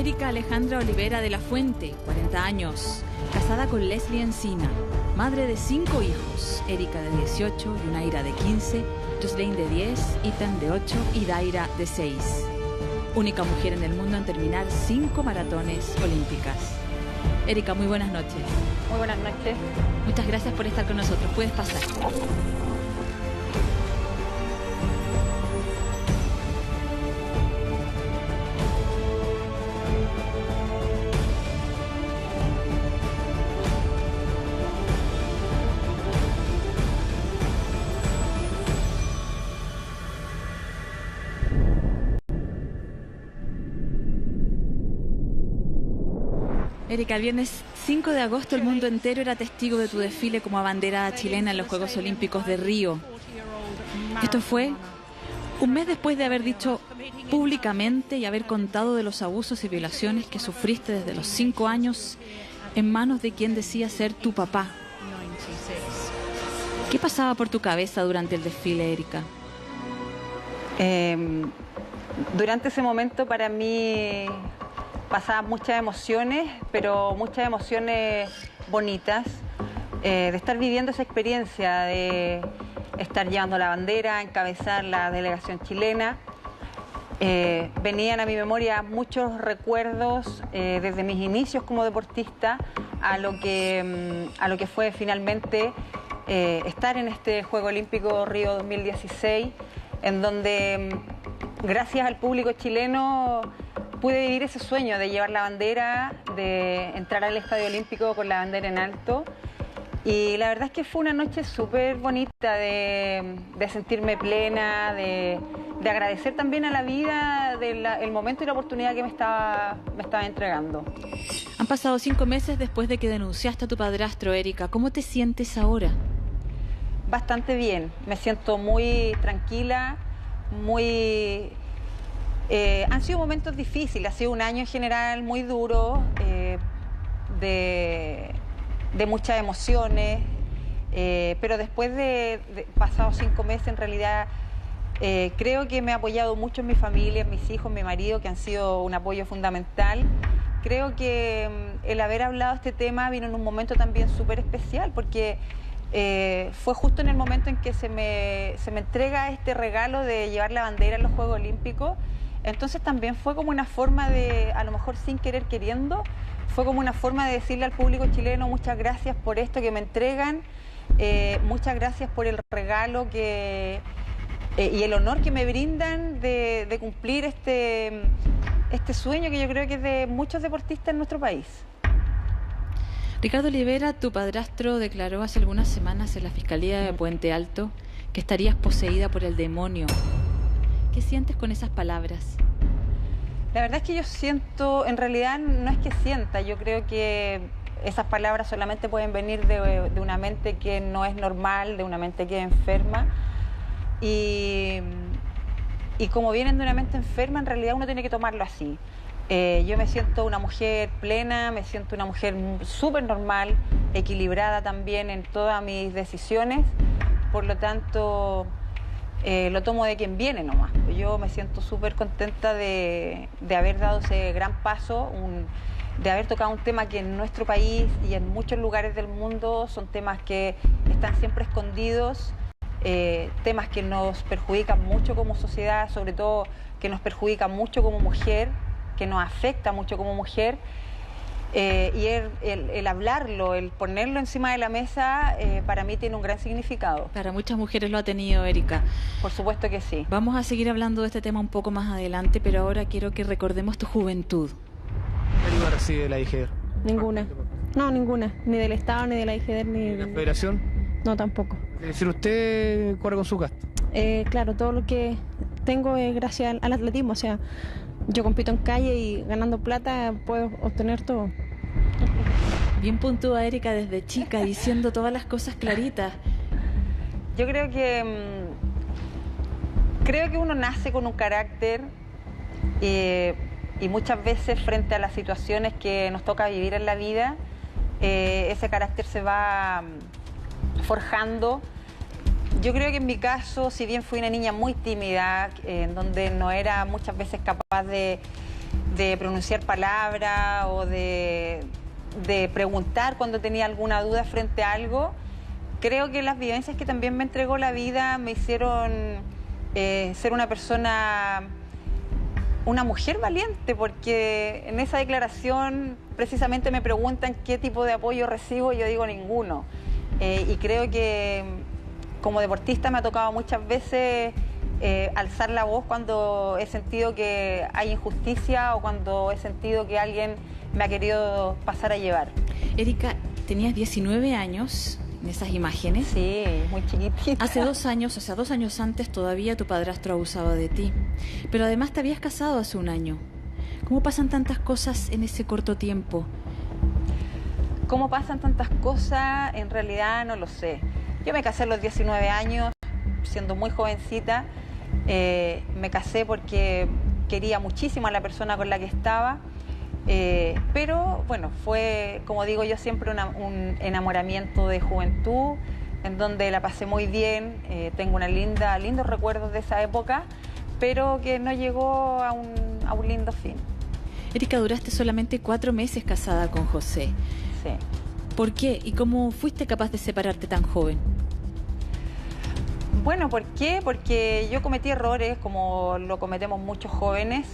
Erika Alejandra Olivera de la Fuente, 40 años, casada con Leslie Encina, madre de 5 hijos, Erika de 18, Yunaira de 15, Jocelyn de 10, Ethan de 8 y Daira de 6. Única mujer en el mundo en terminar 5 maratones olímpicas. Erika, muy buenas noches. Muy buenas noches. Muchas gracias por estar con nosotros. Puedes pasar. Erika, el viernes 5 de agosto el mundo entero era testigo de tu desfile como abanderada chilena en los Juegos Olímpicos de Río. Esto fue un mes después de haber dicho públicamente y haber contado de los abusos y violaciones que sufriste desde los 5 años en manos de quien decía ser tu papá. ¿Qué pasaba por tu cabeza durante el desfile, Erika? Durante ese momento para mí pasaban muchas emociones, pero muchas emociones bonitas, de estar viviendo esa experiencia, de estar llevando la bandera, encabezar la delegación chilena. Venían a mi memoria muchos recuerdos desde mis inicios como deportista a lo que fue finalmente estar en este Juego Olímpico Río 2016, en donde gracias al público chileno pude vivir ese sueño de llevar la bandera, de entrar al Estadio Olímpico con la bandera en alto. Y la verdad es que fue una noche súper bonita de sentirme plena, de agradecer también a la vida el momento y la oportunidad que me estaba entregando. Han pasado 5 meses después de que denunciaste a tu padrastro, Erika. ¿Cómo te sientes ahora? Bastante bien. Me siento muy tranquila, muy... han sido momentos difíciles, ha sido un año en general muy duro, de muchas emociones, pero después de pasados 5 meses en realidad creo que me ha apoyado mucho en mi familia, en mis hijos, mi marido, que han sido un apoyo fundamental. Creo que el haber hablado de este tema vino en un momento también súper especial, porque fue justo en el momento en que se me entrega este regalo de llevar la bandera en los Juegos Olímpicos. Entonces también fue como una forma de, a lo mejor sin querer queriendo, fue como una forma de decirle al público chileno muchas gracias por esto que me entregan, muchas gracias por el regalo y el honor que me brindan de cumplir este sueño que yo creo que es de muchos deportistas en nuestro país. Ricardo Olivera, tu padrastro declaró hace algunas semanas en la Fiscalía de Puente Alto que estarías poseída por el demonio. ¿Qué sientes con esas palabras? La verdad es que yo siento, en realidad no es que sienta, yo creo que esas palabras solamente pueden venir de una mente que no es normal, de una mente que es enferma. Y como vienen de una mente enferma, en realidad uno tiene que tomarlo así. Yo me siento una mujer plena, me siento una mujer súper normal, equilibrada también en todas mis decisiones, por lo tanto lo tomo de quien viene nomás. Yo me siento súper contenta de haber dado ese gran paso, de haber tocado un tema que en nuestro país y en muchos lugares del mundo son temas que están siempre escondidos, temas que nos perjudican mucho como sociedad, sobre todo que nos perjudican mucho como mujer, que nos afecta mucho como mujer, y el hablarlo, el ponerlo encima de la mesa, para mí tiene un gran significado. Para muchas mujeres lo ha tenido, Erika. Por supuesto que sí. Vamos a seguir hablando de este tema un poco más adelante, pero ahora quiero que recordemos tu juventud. ¿Qué ayuda recibe la IGER? Ninguna. No, ninguna. Ni del Estado, ni de la IGER, ni ¿De la Federación? No, tampoco. Es decir, usted corre con su gasto. Claro, todo lo que tengo es gracias al atletismo. O sea, yo compito en calle y ganando plata puedo obtener todo. Bien puntúa Erika desde chica, diciendo todas las cosas claritas. Yo creo que uno nace con un carácter y muchas veces frente a las situaciones que nos toca vivir en la vida, ese carácter se va forjando. Yo creo que en mi caso, si bien fui una niña muy tímida, en donde no era muchas veces capaz de de pronunciar palabras o de preguntar cuando tenía alguna duda frente a algo. Creo que las vivencias que también me entregó la vida me hicieron ser una persona, una mujer valiente, porque en esa declaración precisamente me preguntan qué tipo de apoyo recibo y yo digo ninguno. Y creo que como deportista me ha tocado muchas veces alzar la voz cuando he sentido que hay injusticia o cuando he sentido que alguien me ha querido pasar a llevar. Erika, tenías 19 años en esas imágenes. Sí, muy chiquitita. Hace 2 años, o sea, 2 años antes todavía tu padrastro abusaba de ti. Pero además te habías casado hace 1 año. ¿Cómo pasan tantas cosas en ese corto tiempo? ¿Cómo pasan tantas cosas? En realidad no lo sé. Yo me casé a los 19 años, siendo muy jovencita. Me casé porque quería muchísimo a la persona con la que estaba. Pero bueno, fue, como digo yo, siempre un enamoramiento de juventud, en donde la pasé muy bien. Tengo lindos recuerdos de esa época, pero que no llegó a un lindo fin. Erika, duraste solamente 4 meses casada con José. Sí. ¿Por qué? ¿Y cómo fuiste capaz de separarte tan joven? Bueno, ¿por qué? Porque yo cometí errores, como lo cometemos muchos jóvenes.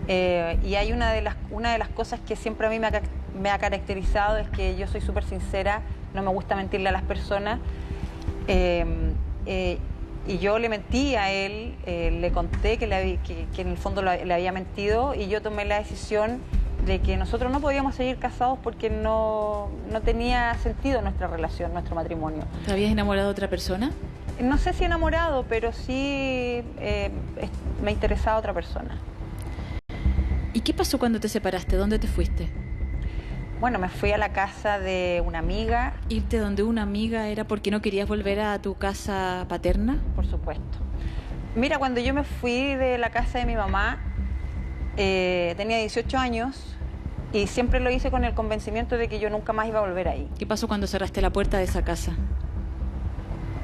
Y hay una de las cosas que siempre a mí me ha caracterizado es que yo soy súper sincera, no me gusta mentirle a las personas. Y yo le mentí a él, le conté que en el fondo le había mentido, y yo tomé la decisión de que nosotros no podíamos seguir casados porque no tenía sentido nuestra relación, nuestro matrimonio. ¿Te habías enamorado de otra persona? No sé si enamorado, pero sí me interesaba otra persona. ¿Y qué pasó cuando te separaste? ¿Dónde te fuiste? Bueno, me fui a la casa de una amiga. ¿Irte donde una amiga era porque no querías volver a tu casa paterna? Por supuesto. Mira, cuando yo me fui de la casa de mi mamá, tenía 18 años y siempre lo hice con el convencimiento de que yo nunca más iba a volver ahí. ¿Qué pasó cuando cerraste la puerta de esa casa?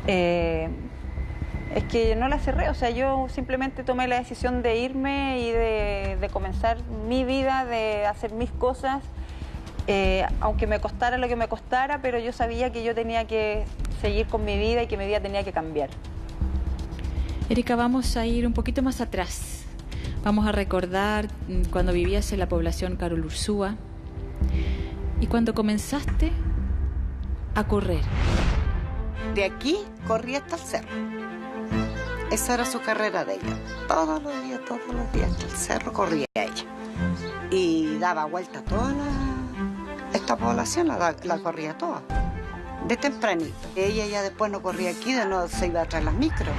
Es que no la cerré, o sea, yo simplemente tomé la decisión de irme y de comenzar mi vida, de hacer mis cosas, aunque me costara lo que me costara, pero yo sabía que yo tenía que seguir con mi vida y que mi vida tenía que cambiar. Erika, vamos a ir un poquito más atrás. Vamos a recordar cuando vivías en la población Carol Ursúa y cuando comenzaste a correr. De aquí corría hasta el cerro. Esa era su carrera de ella. Todos los días hasta el cerro corría ella. Y daba vuelta a toda esta población, la corría toda. De tempranito. Ella ya después no corría aquí, de no se iba atrás las micros.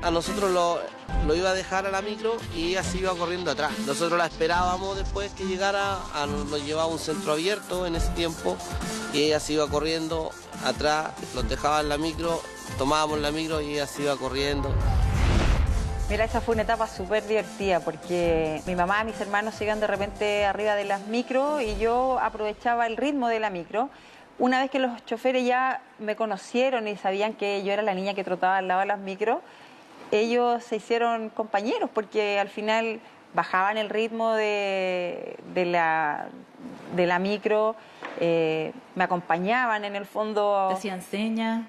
A nosotros lo iba a dejar a la micro y ella se iba corriendo atrás. Nosotros la esperábamos después que llegara, nos llevaba a un centro abierto en ese tiempo y ella se iba corriendo atrás, los dejaba en la micro, tomábamos la micro y ella se iba corriendo. Mira, esa fue una etapa súper divertida porque mi mamá y mis hermanos se iban de repente arriba de las micros y yo aprovechaba el ritmo de la micro. Una vez que los choferes ya me conocieron y sabían que yo era la niña que trotaba al lado de las micros, ellos se hicieron compañeros porque al final bajaban el ritmo de la micro, me acompañaban en el fondo. Te hacían señas,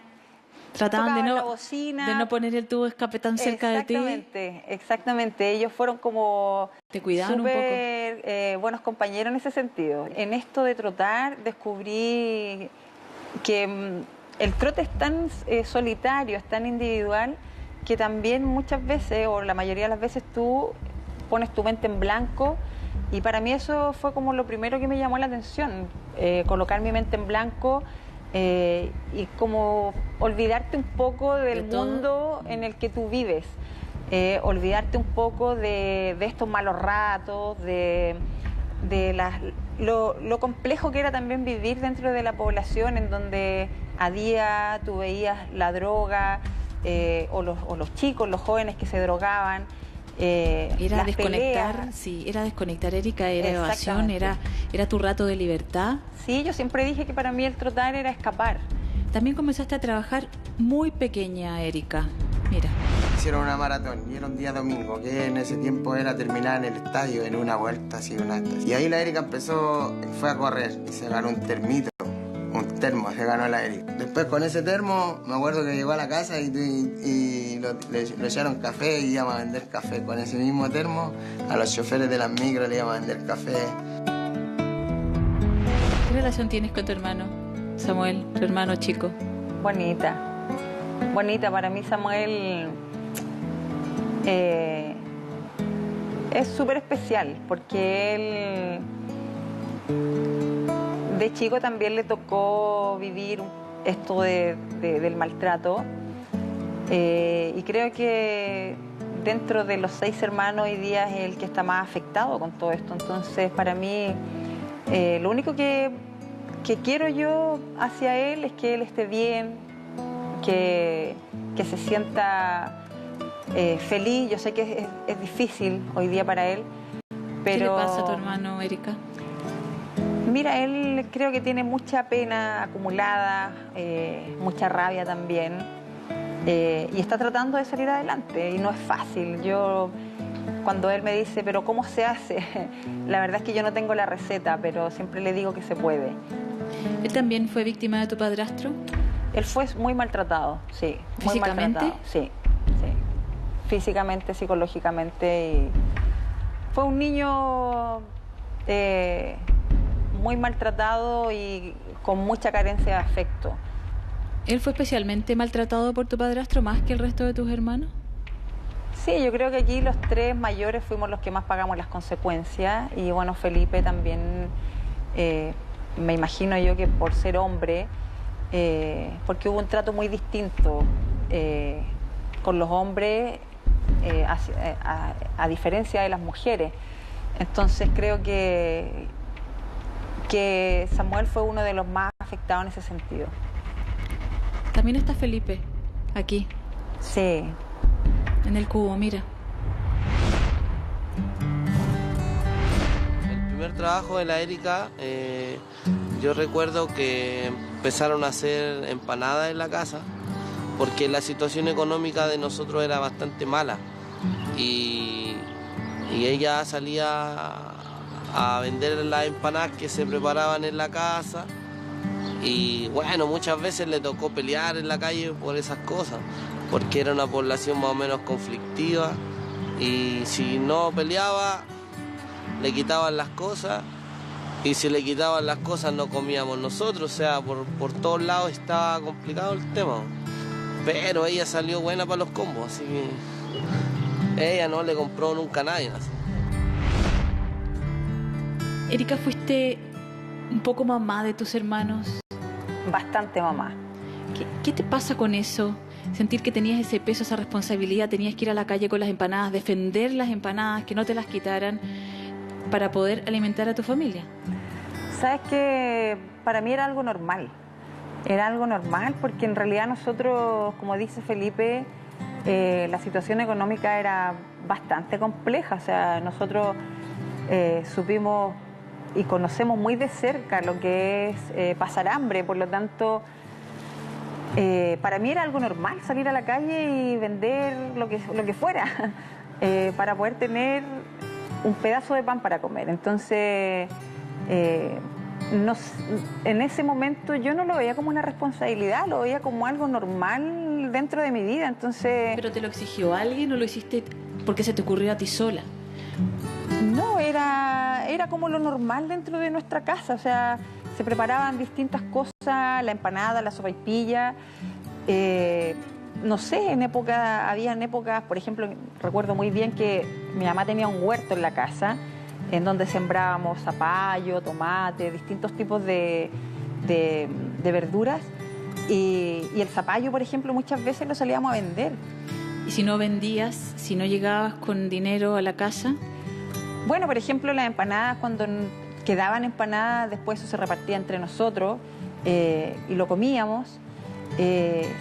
trataban de no poner el tubo de escape tan cerca de ti. Exactamente, ellos fueron como te cuidaban un poco. Buenos compañeros en ese sentido. En esto de trotar descubrí que el trote es tan solitario, es tan individual, que también muchas veces, o la mayoría de las veces, tú pones tu mente en blanco, y para mí eso fue como lo primero que me llamó la atención, colocar mi mente en blanco y como olvidarte un poco del mundo en el que tú vives, olvidarte un poco de estos malos ratos, lo complejo que era también vivir dentro de la población, en donde a día tú veías la droga, o los chicos, los jóvenes que se drogaban. Era desconectar, sí, era desconectar, Erika, era evasión, era tu rato de libertad. Sí, yo siempre dije que para mí el trotar era escapar. También comenzaste a trabajar muy pequeña, Erika. Mira. hicieron una maratón y era un día domingo, que en ese tiempo era terminar en el estadio, en una vuelta así, y ahí la Erika fue a correr y se ganó un termito, un termo, se ganó la Erika. Después con ese termo, me acuerdo que llegó a la casa y le echaron café y íbamos a vender café. Con ese mismo termo, a los choferes de las micros le íbamos a vender café. ¿Qué relación tienes con tu hermano, Samuel, tu hermano chico? Bonita. Bonita. Para mí Samuel es súper especial porque él de chico también le tocó vivir esto del maltrato y creo que dentro de los 6 hermanos hoy día es el que está más afectado con todo esto. Entonces para mí lo único que quiero yo hacia él es que él esté bien, que se sienta feliz. Yo sé que es difícil hoy día para él, pero... ¿Qué le pasa a tu hermano, Erika? Mira, él creo que tiene mucha pena acumulada, mucha rabia también, y está tratando de salir adelante y no es fácil. Cuando él me dice, pero ¿cómo se hace? La verdad es que yo no tengo la receta, pero siempre le digo que se puede. ¿Él también fue víctima de tu padrastro? Él fue muy maltratado, sí. ¿Físicamente? Muy maltratado, sí. Físicamente, psicológicamente. Y fue un niño muy maltratado y con mucha carencia de afecto. ¿Él fue especialmente maltratado por tu padrastro más que el resto de tus hermanos? Sí, yo creo que aquí los 3 mayores fuimos los que más pagamos las consecuencias. Y bueno, Felipe también, me imagino yo que por ser hombre, porque hubo un trato muy distinto con los hombres a diferencia de las mujeres. Entonces creo que Samuel fue uno de los más afectados en ese sentido. También está Felipe, aquí. Sí. En el cubo, mira. El primer trabajo de la Erika, yo recuerdo que empezaron a hacer empanadas en la casa porque la situación económica de nosotros era bastante mala y ella salía a vender las empanadas que se preparaban en la casa y bueno, muchas veces le tocó pelear en la calle por esas cosas porque era una población más o menos conflictiva y si no peleaba le quitaban las cosas y si le quitaban las cosas no comíamos nosotros, o sea, por todos lados estaba complicado el tema, pero ella salió buena para los combos, así que ella no le compró nunca a nadie. Así. Erika, ¿fuiste un poco mamá de tus hermanos? Bastante mamá. ¿Qué te pasa con eso? Sentir que tenías ese peso, esa responsabilidad, tenías que ir a la calle con las empanadas, defender las empanadas, que no te las quitaran para poder alimentar a tu familia. Sabes que para mí era algo normal. Era algo normal porque en realidad nosotros, como dice Felipe, la situación económica era bastante compleja. O sea, nosotros supimos y conocemos muy de cerca lo que es pasar hambre. Por lo tanto, para mí era algo normal salir a la calle y vender lo que fuera para poder tener un pedazo de pan para comer. Entonces, en ese momento yo no lo veía como una responsabilidad, lo veía como algo normal dentro de mi vida. Entonces, ¿pero te lo exigió alguien o lo hiciste porque se te ocurrió a ti sola? No, era como lo normal dentro de nuestra casa. O sea, se preparaban distintas cosas, la empanada, la sopaipilla. No sé, habían épocas, por ejemplo, recuerdo muy bien que mi mamá tenía un huerto en la casa en donde sembrábamos zapallo, tomate, distintos tipos de verduras. Y el zapallo, por ejemplo, muchas veces lo salíamos a vender. ¿Y si no vendías, si no llegabas con dinero a la casa? Bueno, por ejemplo, las empanadas, cuando quedaban empanadas, después eso se repartía entre nosotros y lo comíamos.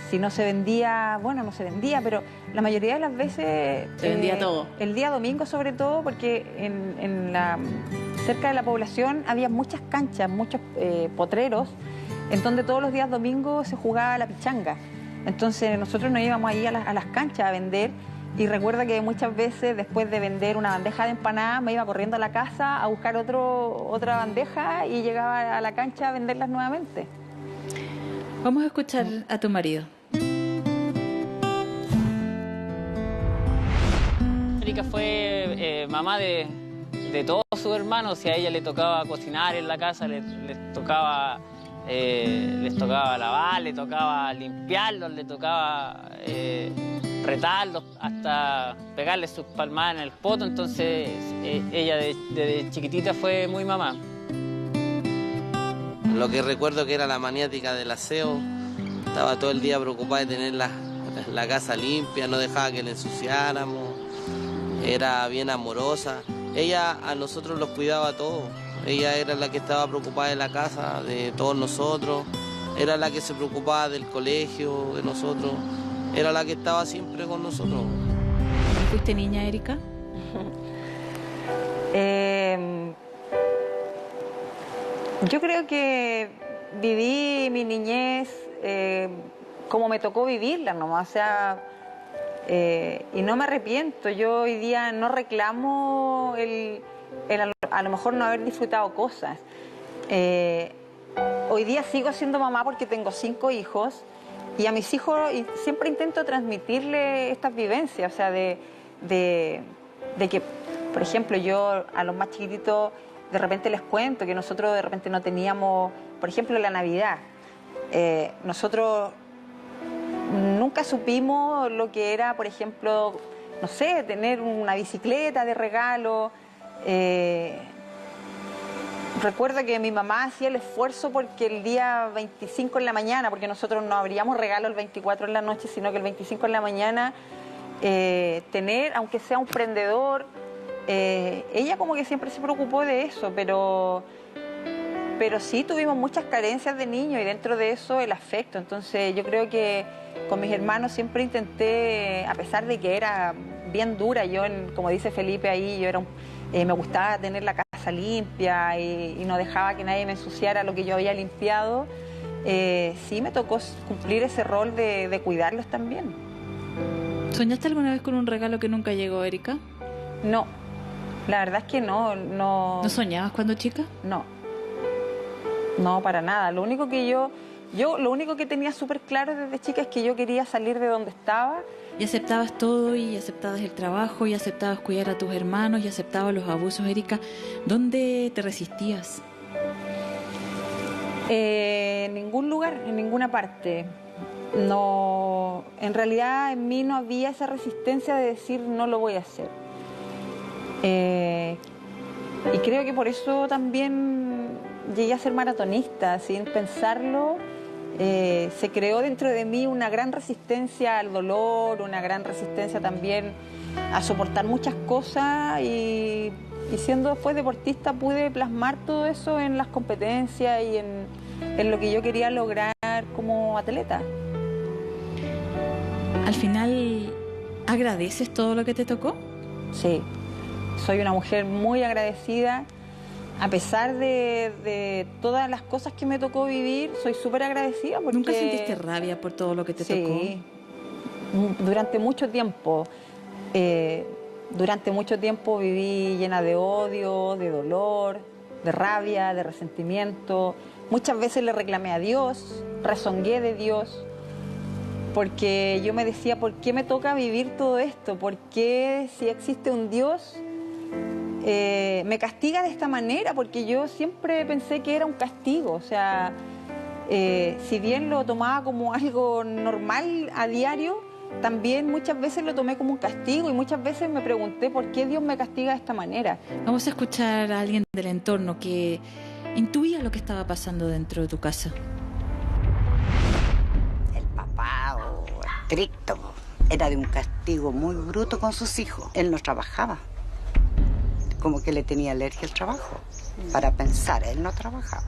Si no se vendía, bueno, no se vendía, pero la mayoría de las veces... Se vendía todo. El día domingo sobre todo, porque cerca de la población había muchas canchas, muchos potreros, en donde todos los días domingos se jugaba la pichanga. Entonces nosotros nos íbamos ahí a las canchas a vender. Y recuerdo que muchas veces después de vender una bandeja de empanadas me iba corriendo a la casa a buscar otra bandeja y llegaba a la cancha a venderlas nuevamente. Vamos a escuchar a tu marido. Erika fue mamá de todos sus hermanos y a ella le tocaba cocinar en la casa, les tocaba lavar, le tocaba limpiarlos, le tocaba retarlos, hasta pegarle sus palmadas en el poto. Entonces ella desde chiquitita fue muy mamá. Lo que recuerdo que era la maniática del aseo, estaba todo el día preocupada de tener la casa limpia, no dejaba que la ensuciáramos, era bien amorosa. Ella a nosotros los cuidaba todos, ella era la que estaba preocupada de la casa, de todos nosotros, era la que se preocupaba del colegio, de nosotros, era la que estaba siempre con nosotros. ¿Fuiste niña, Erika? Yo creo que viví mi niñez como me tocó vivirla nomás, o sea, y no me arrepiento. Yo hoy día no reclamo a lo mejor no haber disfrutado cosas. Hoy día sigo siendo mamá porque tengo 5 hijos y a mis hijos siempre intento transmitirle estas vivencias, o sea, de que, por ejemplo, yo a los más chiquititos de repente les cuento que nosotros de repente no teníamos, por ejemplo, la Navidad. Nosotros nunca supimos lo que era, por ejemplo, no sé, tener una bicicleta de regalo. Recuerdo que mi mamá hacía el esfuerzo porque el día 25 en la mañana, porque nosotros no abríamos regalo el 24 en la noche, sino que el 25 en la mañana, tener, aunque sea un prendedor, ella como que siempre se preocupó de eso, pero sí tuvimos muchas carencias de niño y dentro de eso el afecto. Entonces yo creo que con mis hermanos siempre intenté, a pesar de que era bien dura, yo, como dice Felipe ahí, yo era me gustaba tener la casa limpia y no dejaba que nadie me ensuciara lo que yo había limpiado. Sí me tocó cumplir ese rol de cuidarlos también. ¿Soñaste alguna vez con un regalo que nunca llegó, Erika? No, la verdad es que no. ¿No soñabas cuando chica? No, para nada. Lo único que yo lo único que tenía súper claro desde chica es que yo quería salir de donde estaba. Y aceptabas todo, y aceptabas el trabajo, y aceptabas cuidar a tus hermanos, y aceptabas los abusos, Erika. ¿Dónde te resistías? En ningún lugar, en ninguna parte. No, en realidad en mí no había esa resistencia de decir no lo voy a hacer. Y creo que por eso también llegué a ser maratonista, sin pensarlo. Se creó dentro de mí una gran resistencia al dolor, una gran resistencia también a soportar muchas cosas y siendo después deportista pude plasmar todo eso en las competencias y en lo que yo quería lograr como atleta. Al final, ¿agradeces todo lo que te tocó? Sí, soy una mujer muy agradecida. A pesar de todas las cosas que me tocó vivir, soy súper agradecida porque... ¿Nunca sentiste rabia por todo lo que te tocó? Sí, durante mucho tiempo. Durante mucho tiempo viví llena de odio, de dolor, de rabia, de resentimiento. Muchas veces le reclamé a Dios, rezongué de Dios, porque yo me decía, ¿por qué me toca vivir todo esto? ¿Por qué si existe un Dios... me castiga de esta manera? Porque yo siempre pensé que era un castigo, o sea, si bien lo tomaba como algo normal a diario, también muchas veces lo tomé como un castigo y muchas veces me pregunté por qué Dios me castiga de esta manera. Vamos a escuchar a alguien del entorno que intuía lo que estaba pasando dentro de tu casa. El papá, estricto, era de un castigo muy bruto con sus hijos. Él no trabajaba. Como que le tenía alergia al trabajo, para pensar, él no trabajaba.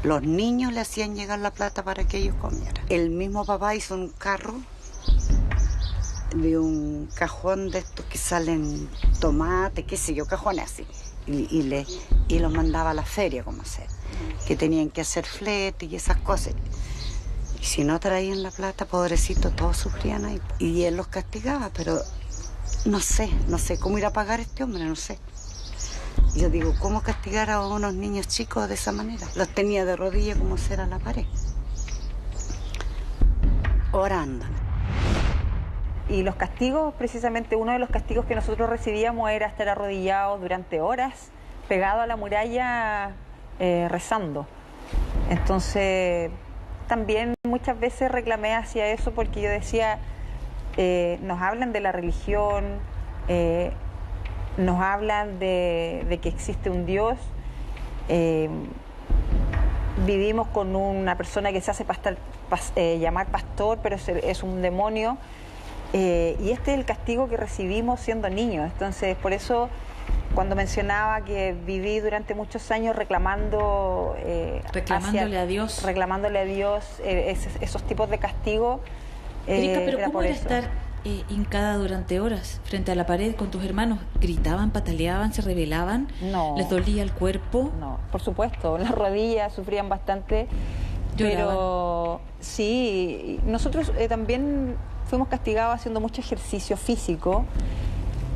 Los niños le hacían llegar la plata para que ellos comieran. El mismo papá hizo un carro de un cajón de estos que salen tomates, qué sé yo, cajones así. Y los mandaba a la feria, como sea, que tenían que hacer flete y esas cosas. Y si no traían la plata, pobrecitos, todos sufrían ahí. Y él los castigaba, pero no sé cómo ir a pagar a este hombre, no sé. Yo digo, ¿cómo castigar a unos niños chicos de esa manera? Los tenía de rodillas como cera a la pared, orando. Y los castigos, precisamente uno de los castigos que nosotros recibíamos era estar arrodillados durante horas, pegado a la muralla, rezando. Entonces, también muchas veces reclamé hacia eso porque yo decía, nos hablan de la religión, nos hablan de que existe un Dios, vivimos con una persona que se hace llamar pastor, pero es un demonio, y este es el castigo que recibimos siendo niños. Entonces, por eso, cuando mencionaba que viví durante muchos años reclamándole a Dios esos tipos de castigo. Erika, pero era ¿cómo por era eso. estar hincada durante horas frente a la pared con tus hermanos? ¿Gritaban, pataleaban, se rebelaban? No. ¿Les dolía el cuerpo? No, por supuesto, las rodillas sufrían bastante. Lloraban. Pero sí, nosotros también fuimos castigados haciendo mucho ejercicio físico.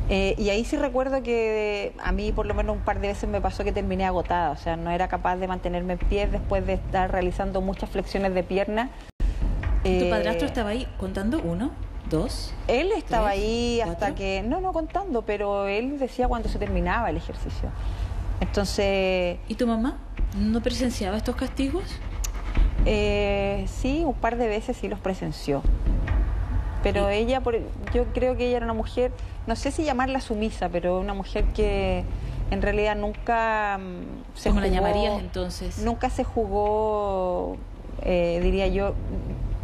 Y ahí sí recuerdo que a mí por lo menos un par de veces me pasó que terminé agotada, o sea, no era capaz de mantenerme en pie después de estar realizando muchas flexiones de pierna. ¿Tu padrastro estaba ahí contando 1, 2? Él estaba 3, ahí 4? hasta que, no contando, pero él decía cuando se terminaba el ejercicio. Entonces... ¿Y tu mamá no presenciaba estos castigos? Sí, un par de veces sí los presenció. Pero ella, yo creo que ella era una mujer, no sé si llamarla sumisa, pero una mujer que en realidad nunca se ¿Cómo jugó. la llamarías entonces? Nunca se jugó, diría yo.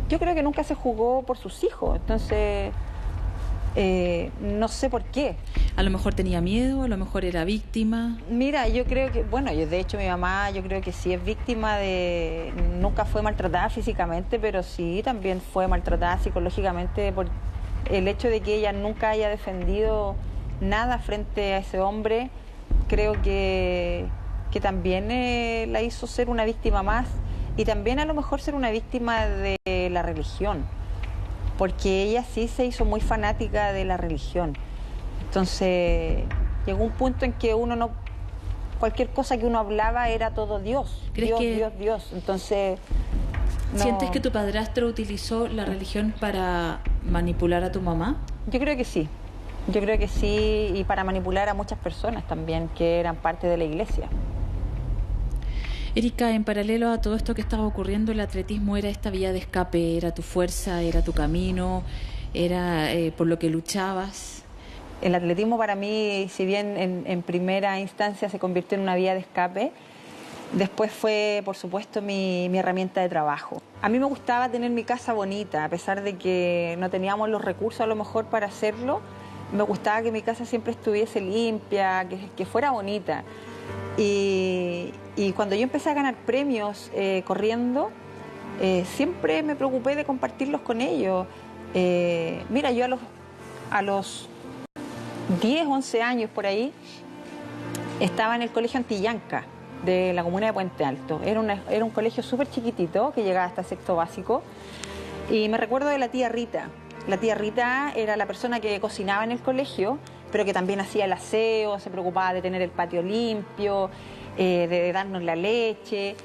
Yo creo que nunca se jugó por sus hijos, entonces no sé por qué. A lo mejor tenía miedo, a lo mejor era víctima. Mira, yo creo que, bueno, de hecho mi mamá yo creo que sí es víctima de, nunca fue maltratada físicamente, pero sí también fue maltratada psicológicamente por el hecho de que ella nunca haya defendido nada frente a ese hombre. Creo que también la hizo ser una víctima más y también a lo mejor ser una víctima de la religión, porque ella sí se hizo muy fanática de la religión. Entonces llegó un punto en que uno no, cualquier cosa que uno hablaba era todo Dios, Dios. Entonces no. ¿Sientes que tu padrastro utilizó la religión para manipular a tu mamá? Yo creo que sí, y para manipular a muchas personas también que eran parte de la iglesia. Erika, en paralelo a todo esto que estaba ocurriendo, el atletismo era esta vía de escape, era tu fuerza, era tu camino, era por lo que luchabas. El atletismo para mí, si bien en primera instancia se convirtió en una vía de escape, después fue, por supuesto, mi herramienta de trabajo. A mí me gustaba tener mi casa bonita, a pesar de que no teníamos los recursos a lo mejor para hacerlo. Me gustaba que mi casa siempre estuviese limpia, que fuera bonita. Y cuando yo empecé a ganar premios corriendo, siempre me preocupé de compartirlos con ellos. Mira, yo a los 10, 11 años por ahí, estaba en el colegio Antillanca de la comuna de Puente Alto. Era un colegio súper chiquitito que llegaba hasta sexto básico. Y me recuerdo de la tía Rita. La tía Rita era la persona que cocinaba en el colegio, pero que también hacía el aseo, se preocupaba de tener el patio limpio, de darnos la leche.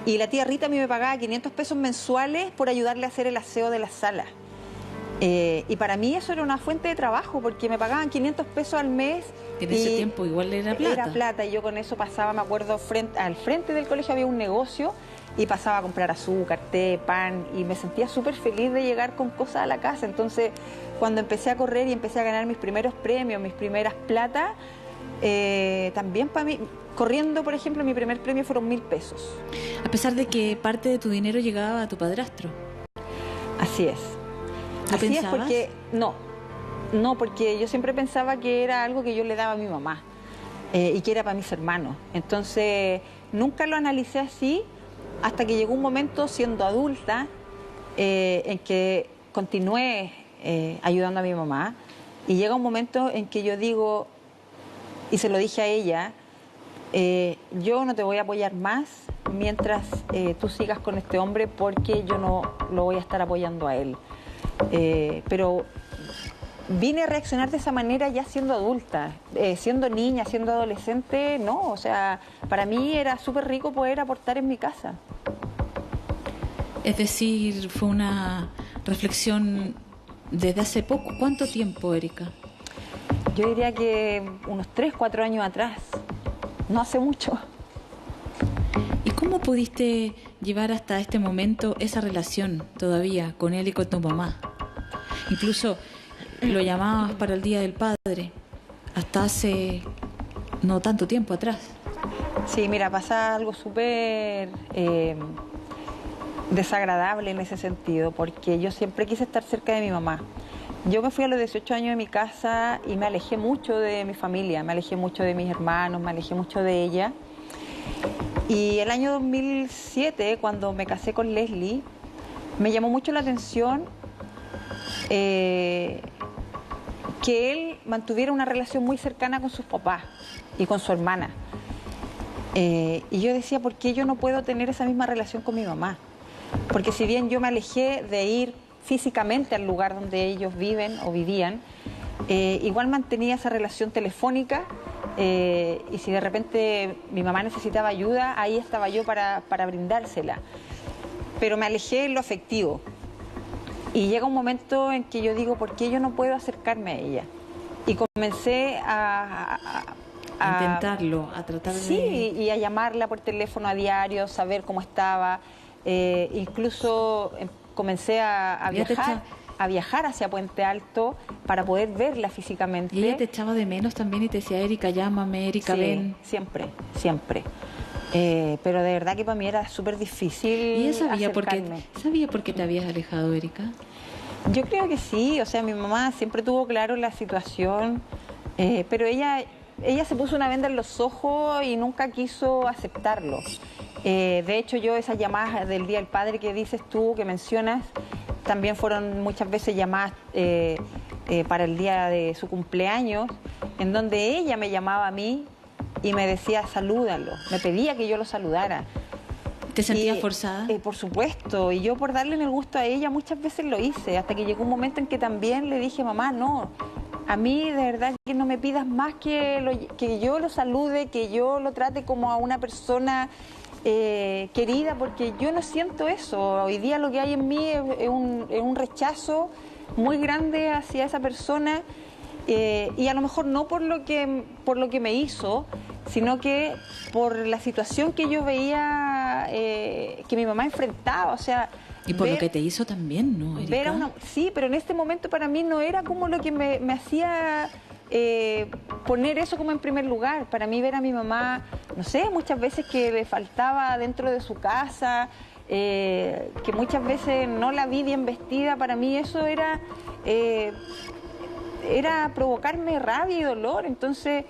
Y la tía Rita a mí me pagaba 500 pesos mensuales por ayudarle a hacer el aseo de la sala. Y para mí eso era una fuente de trabajo, porque me pagaban 500 pesos al mes. En ese tiempo igual era plata. Era plata, y yo con eso pasaba, me acuerdo, al frente del colegio había un negocio y pasaba a comprar azúcar, té, pan, y me sentía súper feliz de llegar con cosas a la casa. Entonces, cuando empecé a correr y empecé a ganar mis primeros premios, mis primeras platas, también para mí, corriendo, por ejemplo, mi primer premio fueron 1.000 pesos. A pesar de que parte de tu dinero llegaba a tu padrastro. Así es. ¿No Así pensabas? es, porque no, porque yo siempre pensaba que era algo que yo le daba a mi mamá y que era para mis hermanos. Entonces, nunca lo analicé así hasta que llegó un momento, siendo adulta, en que continué ayudando a mi mamá, y llega un momento en que yo digo, y se lo dije a ella, yo no te voy a apoyar más mientras tú sigas con este hombre porque yo no lo voy a estar apoyando a él. Pero vine a reaccionar de esa manera ya siendo adulta, siendo niña, siendo adolescente, no, o sea, para mí era súper rico poder aportar en mi casa. Es decir, fue una reflexión desde hace poco. ¿Cuánto tiempo, Erika? Yo diría que unos 3, 4 años atrás, no hace mucho. ¿Y cómo pudiste llevar hasta este momento esa relación todavía con él y con tu mamá? Incluso lo llamabas para el Día del Padre, hasta hace no tanto tiempo atrás. Sí, mira, pasa algo súper desagradable en ese sentido, porque yo siempre quise estar cerca de mi mamá. Yo me fui a los 18 años de mi casa y me alejé mucho de mi familia, me alejé mucho de mis hermanos, me alejé mucho de ella. Y el año 2007, cuando me casé con Leslie, me llamó mucho la atención que él mantuviera una relación muy cercana con sus papás y con su hermana. Y yo decía, ¿por qué yo no puedo tener esa misma relación con mi mamá? Porque si bien yo me alejé de ir físicamente al lugar donde ellos viven o vivían, igual mantenía esa relación telefónica, y si de repente mi mamá necesitaba ayuda, ahí estaba yo para brindársela. Pero me alejé en lo afectivo. Y llega un momento en que yo digo, ¿por qué yo no puedo acercarme a ella? Y comencé a intentarlo, a tratar de... Sí, y a llamarla por teléfono a diario, saber cómo estaba. Incluso comencé a viajar hacia Puente Alto para poder verla físicamente. ¿Y ella te echaba de menos también y te decía, Erika, llámame, Erika, sí, ven? Siempre, siempre. Pero de verdad que para mí era súper difícil. ¿Y ella sabía por qué te habías alejado, Erika? Yo creo que sí, o sea, mi mamá siempre tuvo claro la situación, pero ella se puso una venda en los ojos y nunca quiso aceptarlo. De hecho, yo esas llamadas del Día del Padre que dices tú, que mencionas, también fueron muchas veces llamadas para el día de su cumpleaños, en donde ella me llamaba a mí y me decía, salúdalo, me pedía que yo lo saludara. ¿Te sentías forzada? Por supuesto, y yo por darle el gusto a ella muchas veces lo hice, hasta que llegó un momento en que también le dije, mamá, no, a mí de verdad que no me pidas más que yo lo salude, que yo lo trate como a una persona querida, porque yo no siento eso. Hoy día lo que hay en mí es un rechazo muy grande hacia esa persona, y a lo mejor no por lo que me hizo, sino que por la situación que yo veía que mi mamá enfrentaba, o sea... Y por lo que te hizo también, ¿no, Erika? Sí, pero en este momento para mí no era como lo que me hacía poner eso como en primer lugar. Para mí ver a mi mamá, no sé, muchas veces que le faltaba dentro de su casa, que muchas veces no la vi bien vestida, para mí eso era provocarme rabia y dolor. Entonces...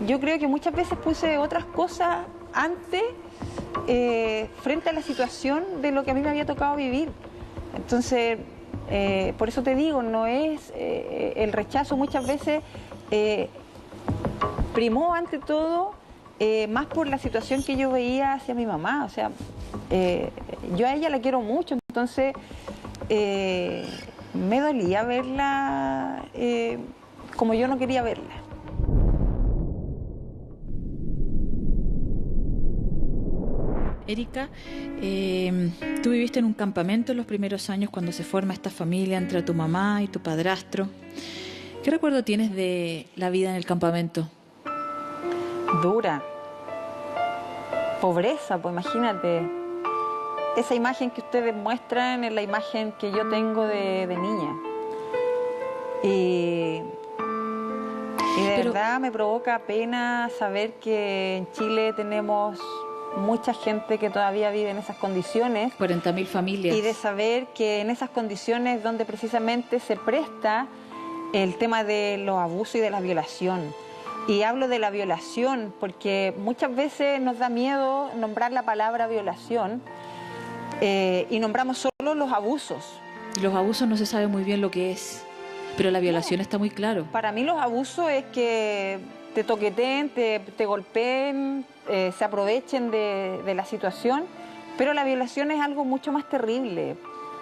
yo creo que muchas veces puse otras cosas antes frente a la situación de lo que a mí me había tocado vivir. Entonces, por eso te digo, no es el rechazo muchas veces primó ante todo más por la situación que yo veía hacia mi mamá. O sea, yo a ella la quiero mucho, entonces me dolía verla como yo no quería verla. Erika, tú viviste en un campamento en los primeros años cuando se forma esta familia entre tu mamá y tu padrastro. ¿Qué recuerdo tienes de la vida en el campamento? Dura. Pobreza, pues imagínate. Esa imagen que ustedes muestran es la imagen que yo tengo de niña. Y de verdad me provoca pena saber que en Chile tenemos mucha gente que todavía vive en esas condiciones. 40.000 familias. Y de saber que en esas condiciones donde precisamente se presta el tema de los abusos y de la violación. Y hablo de la violación porque muchas veces nos da miedo nombrar la palabra violación y nombramos solo los abusos. Y los abusos no se sabe muy bien lo que es, pero la violación está muy claro. Para mí los abusos es que te toqueteen, te golpeen, se aprovechen de la situación, pero la violación es algo mucho más terrible,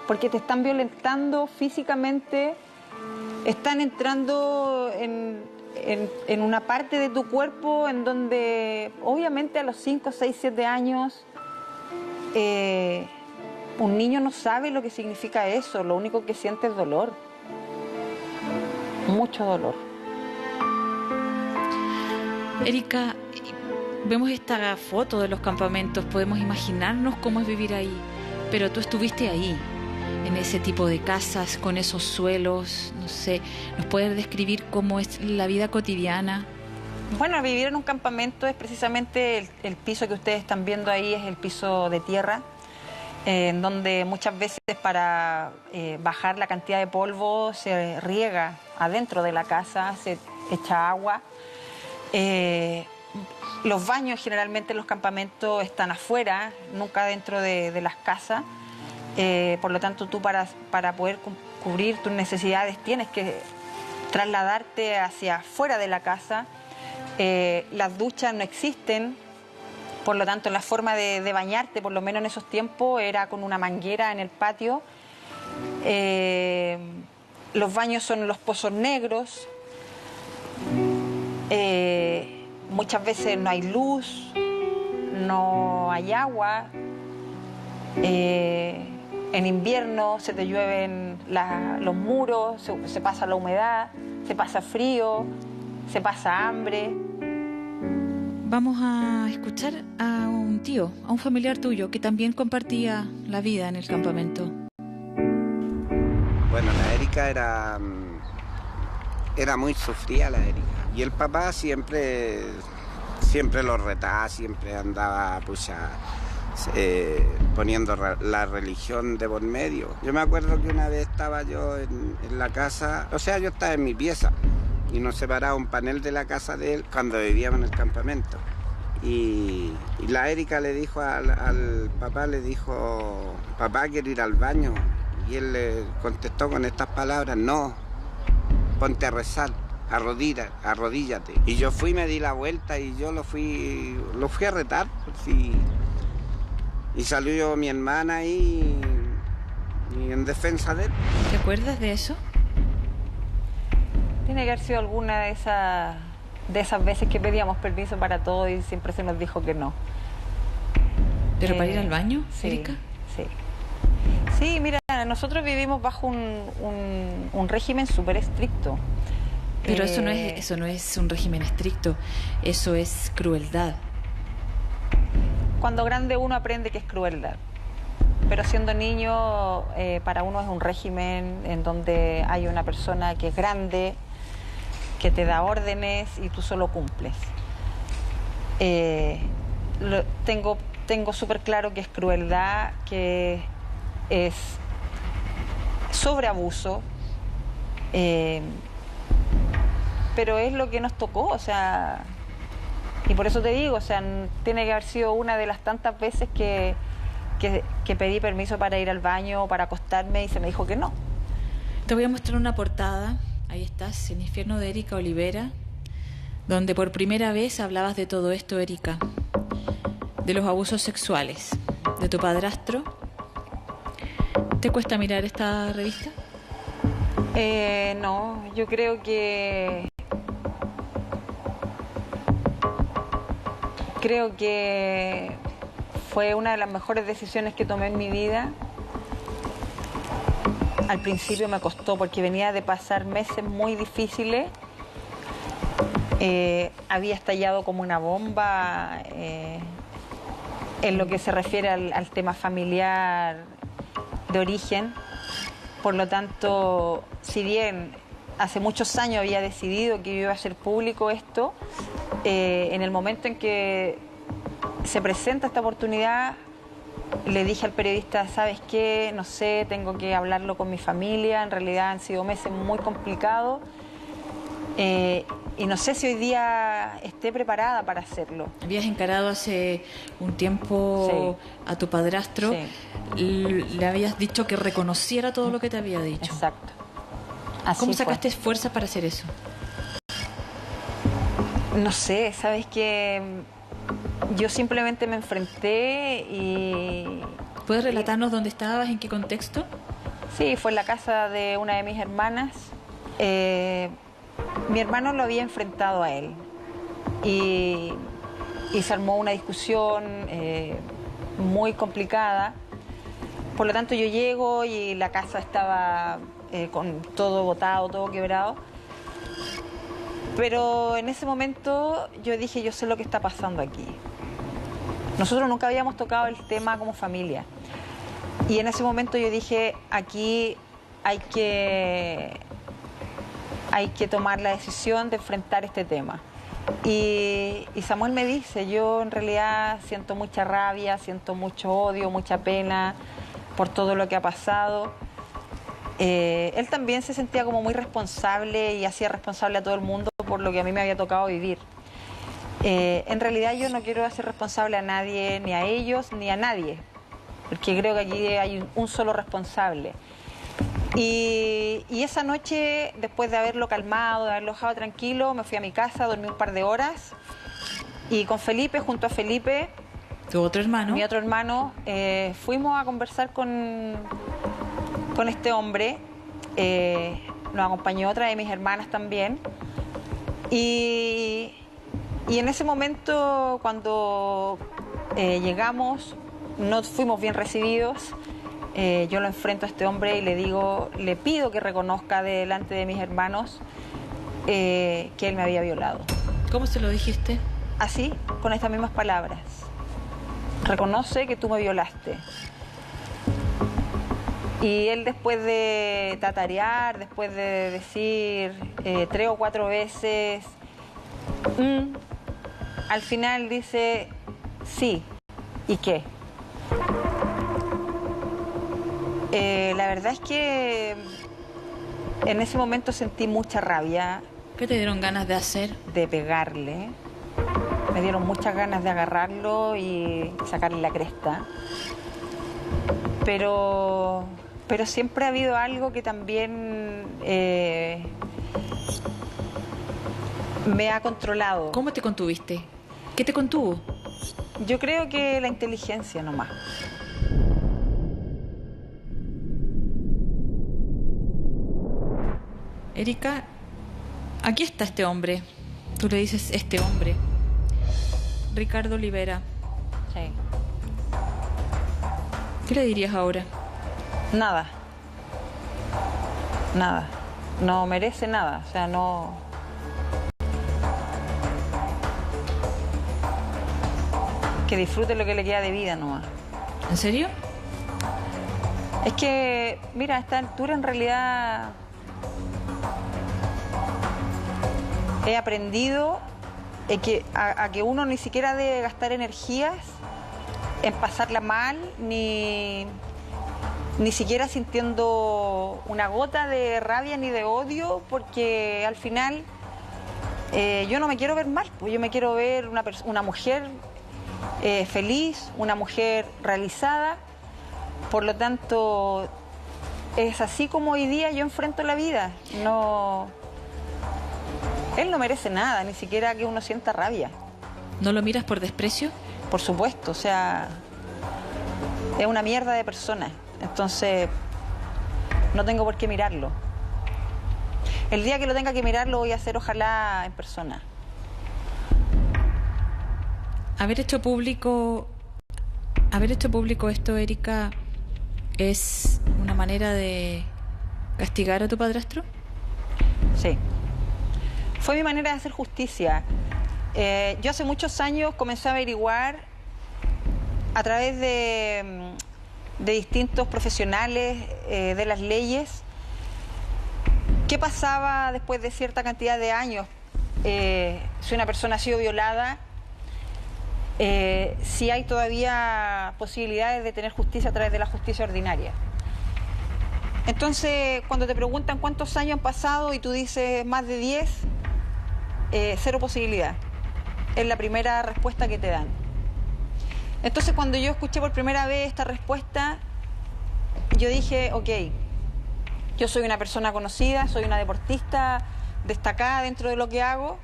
porque te están violentando físicamente, están entrando en una parte de tu cuerpo en donde obviamente a los 5, 6, 7 años un niño no sabe lo que significa eso, lo único que siente es dolor, mucho dolor. Erika, vemos esta foto de los campamentos, podemos imaginarnos cómo es vivir ahí, pero tú estuviste ahí, en ese tipo de casas, con esos suelos, no sé, ¿nos puedes describir cómo es la vida cotidiana? Bueno, vivir en un campamento es precisamente el piso que ustedes están viendo ahí, es el piso de tierra, en donde muchas veces para bajar la cantidad de polvo se riega adentro de la casa, se echa agua. Los baños generalmente en los campamentos están afuera, nunca dentro de las casas. Por lo tanto, tú para poder cubrir tus necesidades tienes que trasladarte hacia afuera de la casa. Las duchas no existen, por lo tanto la forma de bañarte, por lo menos en esos tiempos, era con una manguera en el patio. Los baños son los pozos negros. Muchas veces no hay luz, no hay agua. En invierno se te llueven los muros, se pasa la humedad, se pasa frío, se pasa hambre. Vamos a escuchar a un tío, a un familiar tuyo que también compartía la vida en el campamento. Bueno, la Erika era muy sufrida, la Erika. Y el papá siempre lo retaba, siempre andaba poniendo la religión de por medio. Yo me acuerdo que una vez estaba yo en la casa, o sea, yo estaba en mi pieza y nos separaba un panel de la casa de él cuando vivíamos en el campamento. Y la Erika le dijo al papá, papá, quiero ir al baño. Y él le contestó con estas palabras: no, ponte a rezar, arrodíllate. Y yo fui, me di la vuelta y yo lo fui a retar. Y salió mi hermana ahí y en defensa de él. ¿Te acuerdas de eso? Tiene que haber sido alguna de esas veces que pedíamos permiso para todo y siempre se nos dijo que no. ¿Pero para ir al baño, sí, Erika? Sí. Sí, mira, nosotros vivimos bajo un régimen súper estricto. Pero eso no es un régimen estricto, eso es crueldad. Cuando grande uno aprende que es crueldad, pero siendo niño para uno es un régimen en donde hay una persona que es grande, que te da órdenes y tú solo cumples. Tengo súper claro que es crueldad, que es sobreabuso, pero es lo que nos tocó, o sea... Y por eso te digo, o sea, tiene que haber sido una de las tantas veces que pedí permiso para ir al baño o para acostarme y se me dijo que no. Te voy a mostrar una portada, ahí estás, en Infierno de Erika Olivera, donde por primera vez hablabas de todo esto, Erika, de los abusos sexuales, de tu padrastro. ¿Te cuesta mirar esta revista? No, yo creo que... Creo que fue una de las mejores decisiones que tomé en mi vida. Al principio me costó porque venía de pasar meses muy difíciles. Había estallado como una bomba en lo que se refiere al tema familiar de origen. Por lo tanto, si bien hace muchos años había decidido que iba a hacer público esto, en el momento en que se presenta esta oportunidad, le dije al periodista, ¿sabes qué? No sé, tengo que hablarlo con mi familia. En realidad han sido meses muy complicados y no sé si hoy día esté preparada para hacerlo. Habías encarado hace un tiempo a tu padrastro, le habías dicho que reconociera todo lo que te había dicho. Exacto. ¿Cómo sacaste fuerza para hacer eso? No sé, sabes que Yo simplemente me enfrenté y... ¿Puedes relatarnos dónde estabas, en qué contexto? Sí, fue en la casa de una de mis hermanas. Mi hermano lo había enfrentado a él y se armó una discusión muy complicada. Por lo tanto, yo llego y la casa estaba con todo botado, todo quebrado. Pero en ese momento yo dije, yo sé lo que está pasando aquí. Nosotros nunca habíamos tocado el tema como familia. Y en ese momento yo dije, aquí hay que tomar la decisión de enfrentar este tema. Y Samuel me dice, yo en realidad siento mucha rabia, siento mucho odio, mucha pena por todo lo que ha pasado. Él también se sentía como muy responsable y hacía responsable a todo el mundo por lo que a mí me había tocado vivir. En realidad yo no quiero hacer responsable a nadie, ni a ellos, ni a nadie, porque creo que aquí hay un solo responsable. Y esa noche, después de haberlo calmado, de haberlo dejado tranquilo, me fui a mi casa, dormí un par de horas y con Felipe, junto a Felipe, ¿tu otro hermano? Mi otro hermano, fuimos a conversar con este hombre. Nos acompañó otra de mis hermanas también. Y en ese momento, cuando llegamos, no fuimos bien recibidos. Yo lo enfrento a este hombre y le pido que reconozca delante de mis hermanos que él me había violado. ¿Cómo se lo dijiste? Así, con estas mismas palabras. Reconoce que tú me violaste. Y él, después de tatarear, después de decir 3 o 4 veces, al final dice, sí, ¿y qué? La verdad es que en ese momento sentí mucha rabia. ¿Qué te dieron ganas de hacer? De pegarle. Me dieron muchas ganas de agarrarlo y sacarle la cresta. Pero siempre ha habido algo que también me ha controlado. ¿Cómo te contuviste? ¿Qué te contuvo? Yo creo que la inteligencia nomás. Erika, aquí está este hombre. Tú le dices este hombre. Ricardo Olivera. Sí. ¿Qué le dirías ahora? Nada. Nada. No merece nada. O sea, no... Que disfrute lo que le queda de vida nomás. ¿En serio? Es que, mira, a esta altura en realidad he aprendido a que uno ni siquiera debe gastar energías en pasarla mal, ni siquiera sintiendo una gota de rabia ni de odio, porque al final yo no me quiero ver mal, pues yo me quiero ver una mujer feliz, una mujer realizada. Por lo tanto, es así como hoy día yo enfrento la vida. No, él no merece nada, ni siquiera que uno sienta rabia. ¿No lo miras por desprecio? Por supuesto, o sea, es una mierda de persona. Entonces, no tengo por qué mirarlo. El día que lo tenga que mirar lo voy a hacer, ojalá, en persona. Haber hecho público esto, Erika, ¿es una manera de castigar a tu padrastro? Sí. Fue mi manera de hacer justicia. Yo hace muchos años comencé a averiguar a través de distintos profesionales de las leyes qué pasaba después de cierta cantidad de años. Si una persona ha sido violada, si hay todavía posibilidades de tener justicia a través de la justicia ordinaria. Entonces, cuando te preguntan cuántos años han pasado y tú dices más de 10, 0 posibilidad. Es la primera respuesta que te dan. Entonces, cuando yo escuché por primera vez esta respuesta, yo dije, ok, yo soy una persona conocida, soy una deportista destacada dentro de lo que hago,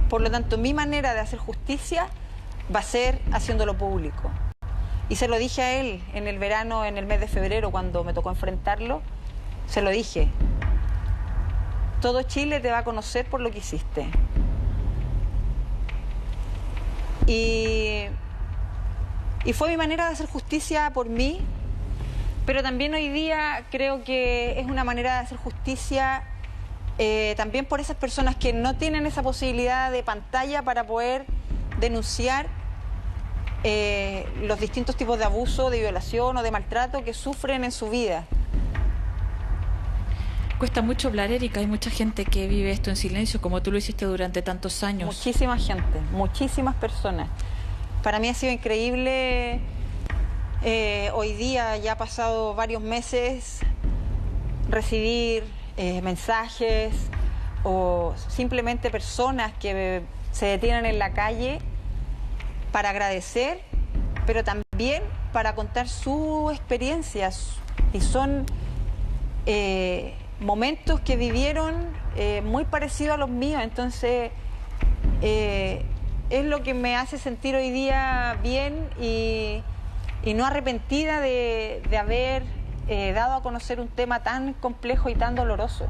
por lo tanto, mi manera de hacer justicia va a ser haciéndolo público. Y se lo dije a él en el verano, en el mes de febrero, cuando me tocó enfrentarlo, se lo dije. Todo Chile te va a conocer por lo que hiciste. Y fue mi manera de hacer justicia por mí, pero también hoy día creo que es una manera de hacer justicia también por esas personas que no tienen esa posibilidad de pantalla para poder denunciar los distintos tipos de abuso, de violación o de maltrato que sufren en su vida. Cuesta mucho hablar, Erika. Hay mucha gente que vive esto en silencio, como tú lo hiciste durante tantos años. Muchísima gente, muchísimas personas. Para mí ha sido increíble. Hoy día, ya ha pasado varios meses, recibir mensajes o simplemente personas que se detienen en la calle para agradecer, pero también para contar sus experiencias. Y son momentos que vivieron muy parecidos a los míos. Entonces es lo que me hace sentir hoy día bien y no arrepentida de haber dado a conocer un tema tan complejo y tan doloroso.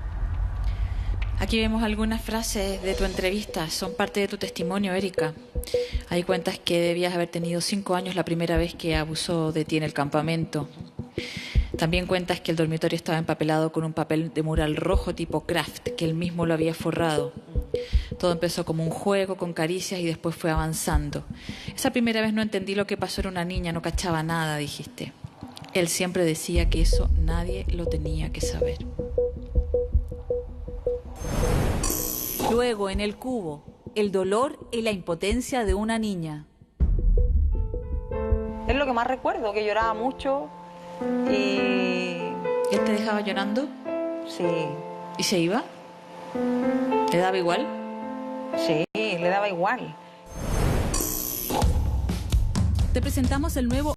Aquí vemos algunas frases de tu entrevista, son parte de tu testimonio, Erika. Ahí cuentas que debías haber tenido 5 años la primera vez que abusó de ti en el campamento. También cuentas que el dormitorio estaba empapelado con un papel de mural rojo tipo craft, que él mismo lo había forrado. Todo empezó como un juego, con caricias, y después fue avanzando. Esa primera vez no entendí lo que pasó, era una niña, no cachaba nada, dijiste. Él siempre decía que eso nadie lo tenía que saber. Luego, en el cubo, el dolor y la impotencia de una niña. Es lo que más recuerdo, que lloraba mucho y... ¿Él te dejaba llorando? Sí. ¿Y se iba? ¿Le daba igual? Sí, le daba igual. Te presentamos el nuevo